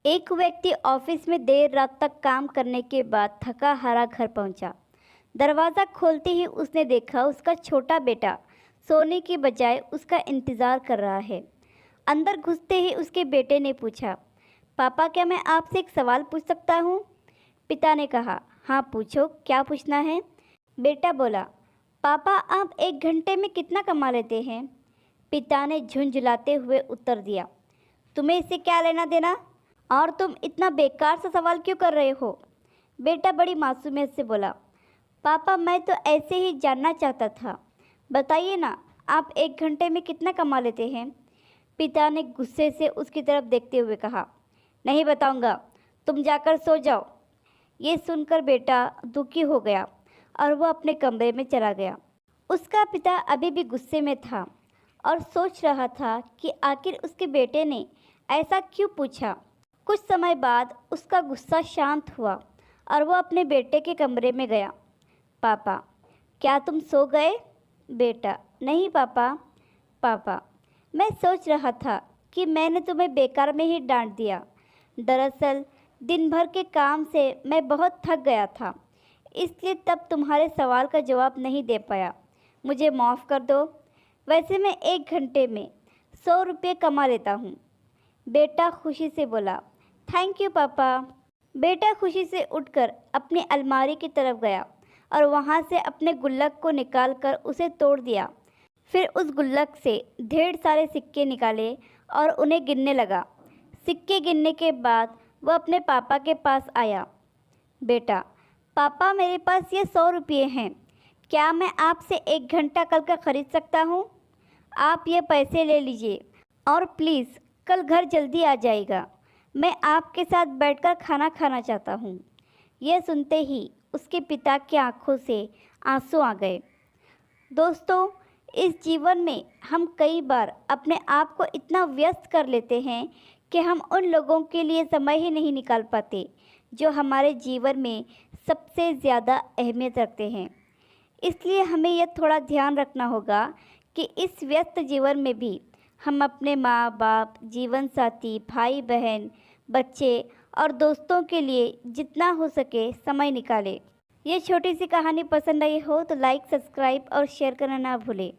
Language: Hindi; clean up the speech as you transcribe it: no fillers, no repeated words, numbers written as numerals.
एक व्यक्ति ऑफिस में देर रात तक काम करने के बाद थका हारा घर पहुंचा। दरवाज़ा खोलते ही उसने देखा उसका छोटा बेटा सोने की बजाय उसका इंतज़ार कर रहा है। अंदर घुसते ही उसके बेटे ने पूछा, पापा क्या मैं आपसे एक सवाल पूछ सकता हूँ? पिता ने कहा, हाँ पूछो, क्या पूछना है? बेटा बोला, पापा आप 1 घंटे में कितना कमा लेते हैं? पिता ने झुंझलाते हुए उत्तर दिया, तुम्हें इससे क्या लेना देना, और तुम इतना बेकार सा सवाल क्यों कर रहे हो? बेटा बड़ी मासूमियत से बोला, पापा मैं तो ऐसे ही जानना चाहता था, बताइए ना आप 1 घंटे में कितना कमा लेते हैं? पिता ने गुस्से से उसकी तरफ देखते हुए कहा, नहीं बताऊंगा, तुम जाकर सो जाओ। ये सुनकर बेटा दुखी हो गया और वह अपने कमरे में चला गया। उसका पिता अभी भी गुस्से में था और सोच रहा था कि आखिर उसके बेटे ने ऐसा क्यों पूछा। कुछ समय बाद उसका गुस्सा शांत हुआ और वह अपने बेटे के कमरे में गया। पापा क्या तुम सो गए? बेटा नहीं पापा। पापा मैं सोच रहा था कि मैंने तुम्हें बेकार में ही डांट दिया। दरअसल दिन भर के काम से मैं बहुत थक गया था, इसलिए तब तुम्हारे सवाल का जवाब नहीं दे पाया। मुझे माफ़ कर दो। वैसे मैं 1 घंटे में 100 रुपये कमा लेता हूँ। बेटा खुशी से बोला, थैंक यू पापा। बेटा खुशी से उठकर अपनी अलमारी की तरफ गया और वहाँ से अपने गुल्लक को निकालकर उसे तोड़ दिया। फिर उस गुल्लक से ढेर सारे सिक्के निकाले और उन्हें गिनने लगा। सिक्के गिनने के बाद वह अपने पापा के पास आया। बेटा पापा मेरे पास ये 100 रुपये हैं, क्या मैं आपसे 1 घंटा कल का ख़रीद सकता हूँ? आप ये पैसे ले लीजिए और प्लीज़ कल घर जल्दी आ जाएगा। मैं आपके साथ बैठकर खाना खाना चाहता हूँ। यह सुनते ही उसके पिता की आंखों से आंसू आ गए। दोस्तों, इस जीवन में हम कई बार अपने आप को इतना व्यस्त कर लेते हैं कि हम उन लोगों के लिए समय ही नहीं निकाल पाते जो हमारे जीवन में सबसे ज़्यादा अहमियत रखते हैं। इसलिए हमें यह थोड़ा ध्यान रखना होगा कि इस व्यस्त जीवन में भी हम अपने माँ बाप, जीवन साथी, भाई बहन, बच्चे और दोस्तों के लिए जितना हो सके समय निकालें। ये छोटी सी कहानी पसंद आई हो तो लाइक, सब्सक्राइब और शेयर करना ना भूलें।